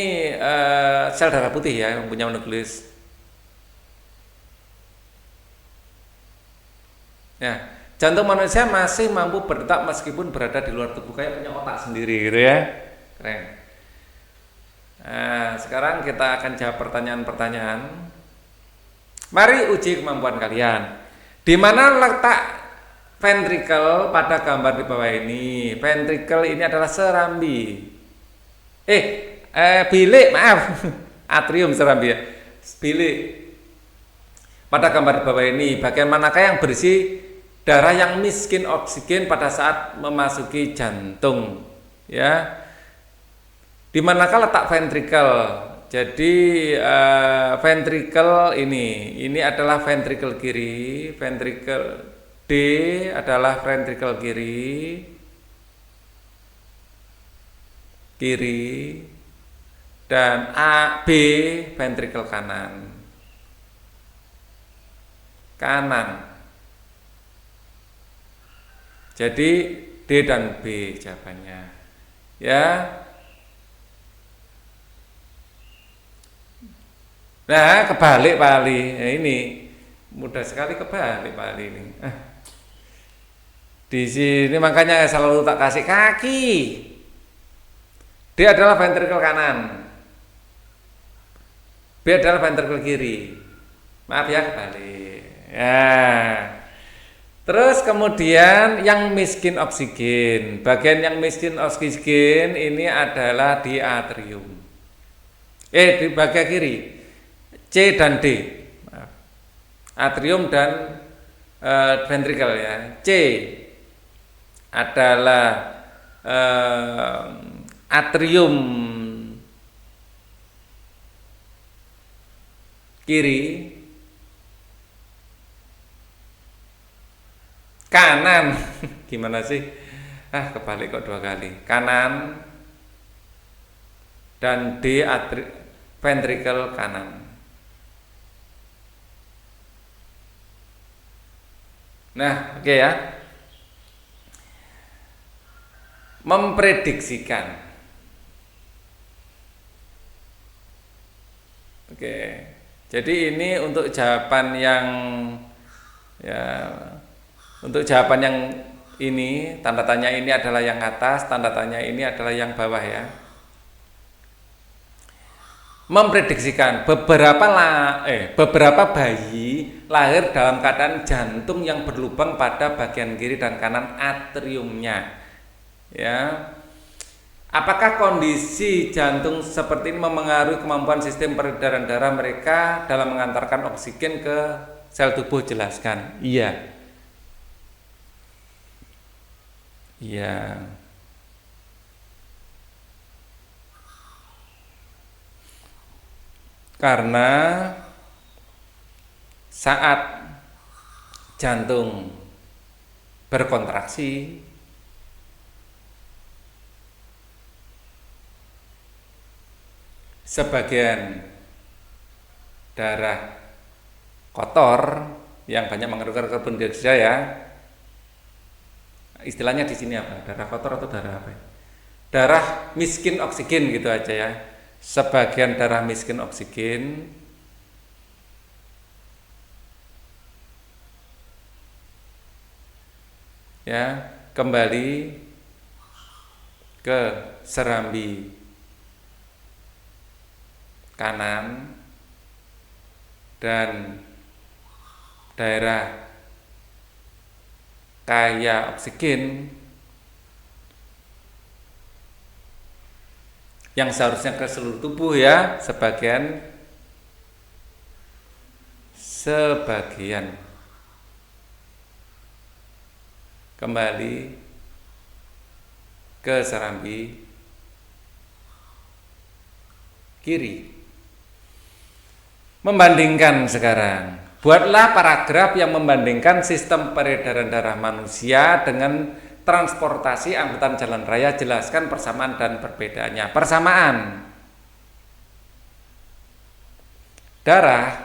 sel darah putih ya yang punya nukleus. Ya, jantung manusia masih mampu berdetak meskipun berada di luar tubuh, kayak punya otak sendiri gitu ya. Keren. Nah, sekarang kita akan jawab pertanyaan-pertanyaan. Mari uji kemampuan kalian. Di mana letak ventricle pada gambar di bawah ini? Ventricle ini adalah serambi. Bilik, maaf. Atrium serambi ya. Bilik. Pada gambar di bawah ini, bagian manakah yang berisi darah yang miskin oksigen pada saat memasuki jantung? Ya. Di manakah letak ventricle? Jadi ventricle ini adalah ventricle kiri, ventricle D adalah ventricle kiri dan B ventricle kanan. Jadi D dan B jawabannya. Ya. Nah, kebalik Pak Ali. Nah, ini mudah sekali kebalik Pak Ali ini. Di sini makanya selalu tak kasih kaki. D adalah ventricle kanan. B adalah ventricle kiri. Maaf ya kebalik. Ya. Terus kemudian yang miskin oksigen. Bagian yang miskin oksigen ini adalah di atrium. Di bagian kiri. C dan D. Maaf. Atrium dan ventricle ya. C adalah atrium kiri, kanan. Gimana sih? Kebalik kok 2 kali. Kanan dan D ventricle kanan. Nah, oke ya. Memprediksikan. Oke. Jadi ini untuk jawaban yang ini, tanda tanya ini adalah yang atas, tanda tanya ini adalah yang bawah ya. Memprediksikan beberapa bayi lahir dalam keadaan jantung yang berlubang pada bagian kiri dan kanan atriumnya. Ya. Apakah kondisi jantung seperti ini memengaruhi kemampuan sistem peredaran darah mereka dalam mengantarkan oksigen ke sel tubuh? Jelaskan. Iya. Iya. Karena saat jantung berkontraksi, sebagian darah kotor yang banyak mengandung karbon dioksida ya. Istilahnya di sini apa? Darah kotor atau darah apa? Darah miskin oksigen gitu aja ya. Sebagian darah miskin oksigen ya kembali ke serambi kanan dan daerah kaya oksigen yang seharusnya ke seluruh tubuh ya, sebagian kembali ke serambi kiri. Membandingkan sekarang, buatlah paragraf yang membandingkan sistem peredaran darah manusia dengan transportasi angkutan jalan raya. Jelaskan persamaan dan perbedaannya. Persamaan darah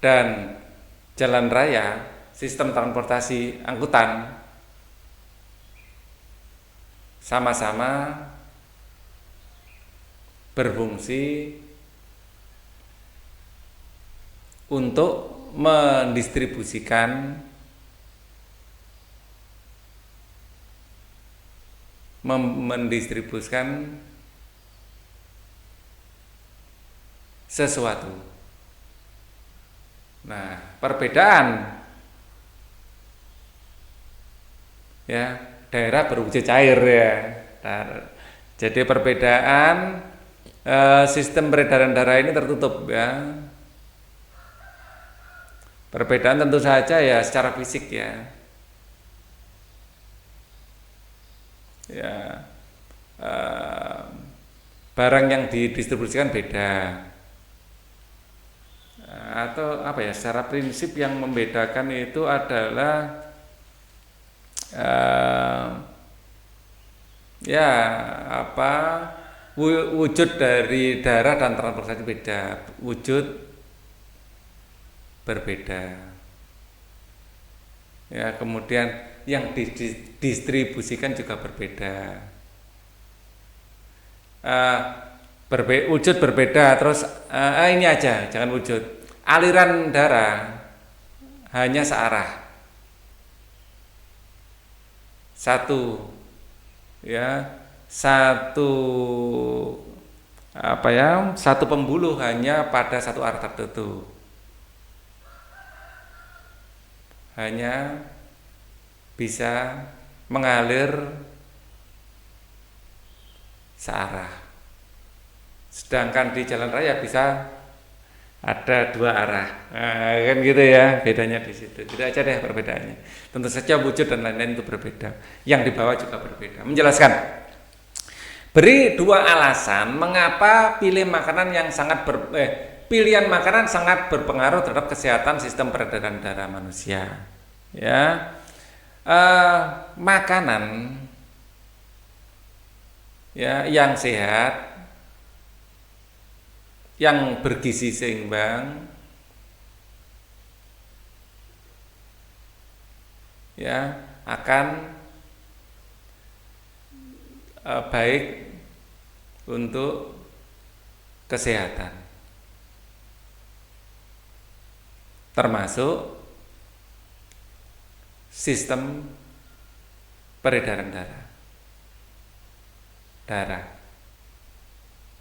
dan jalan raya, sistem transportasi angkutan sama-sama berfungsi untuk mendistribusikan sesuatu. Nah, perbedaan ya, daerah berwujud cair ya. Jadi perbedaan sistem peredaran darah ini tertutup ya. Perbedaan tentu saja ya secara fisik ya. Ya, barang yang didistribusikan beda. Atau apa ya? Secara prinsip yang membedakan itu adalah ya apa? Wujud dari darah dan transportasi beda. Wujud berbeda ya, kemudian yang didistribusikan juga berbeda, wujud berbeda. Terus ini aja, jangan wujud, aliran darah hanya searah, satu ya, satu pembuluh hanya pada satu arah tertentu, hanya bisa mengalir searah. Sedangkan di jalan raya bisa ada dua arah. Nah, kan gitu ya, bedanya di situ. Gitu aja deh perbedaannya. Tentu saja wujud dan lain-lain itu berbeda. Yang dibawa juga berbeda. Menjelaskan. Beri dua alasan mengapa pilihan makanan sangat berpengaruh terhadap kesehatan sistem peredaran darah manusia. Ya, makanan ya yang sehat, yang bergizi seimbang, ya akan baik untuk kesehatan, termasuk sistem peredaran darah.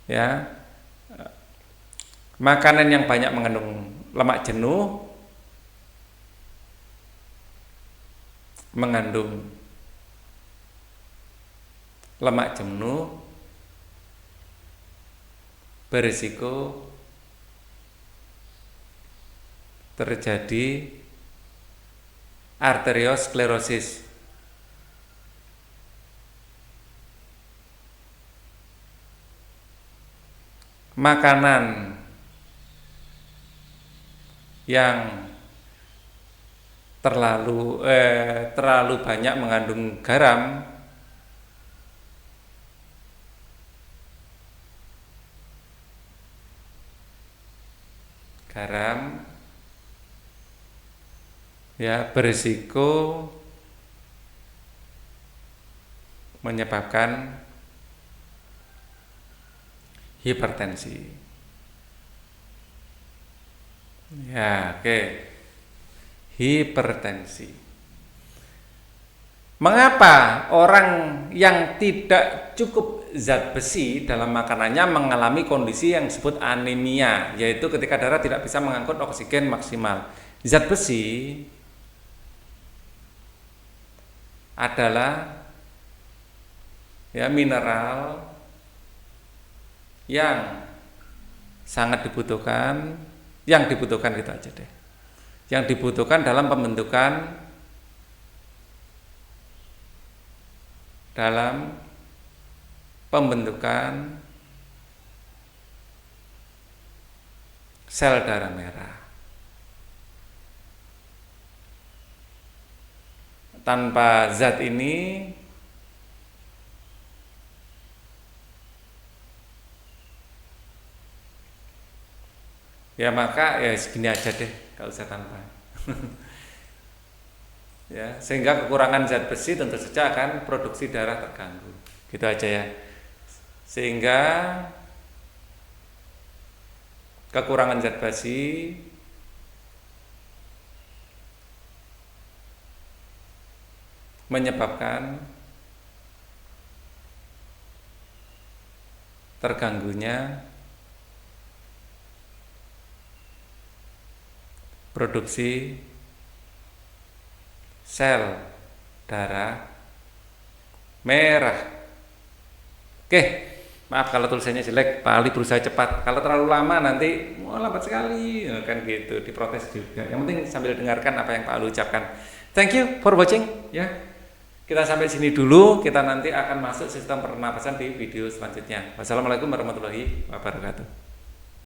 Ya, makanan yang banyak mengandung lemak jenuh, berisiko terjadi arteriosklerosis. Makanan yang terlalu banyak mengandung garam ya berisiko menyebabkan hipertensi. Ya, oke. Hipertensi. Mengapa orang yang tidak cukup zat besi dalam makanannya mengalami kondisi yang disebut anemia, yaitu ketika darah tidak bisa mengangkut oksigen maksimal. Zat besi adalah ya mineral yang sangat dibutuhkan, gitu aja deh. Yang dibutuhkan dalam pembentukan dalam pembentukan sel darah merah. Tanpa zat ini ya maka ya segini aja deh, kalau usah tanpa. Ya, sehingga kekurangan zat besi tentu saja akan produksi darah terganggu. Gitu aja ya. Sehingga kekurangan zat besi menyebabkan terganggunya produksi sel darah merah. Oke, maaf kalau tulisannya jelek, Pak Ali berusaha cepat. Kalau terlalu lama nanti lambat sekali, kan gitu, diprotes juga. Yang penting sambil dengarkan apa yang Pak Ali ucapkan. Thank you for watching ya. Kita sampai sini dulu, kita nanti akan masuk sistem pernapasan di video selanjutnya. Wassalamualaikum warahmatullahi wabarakatuh.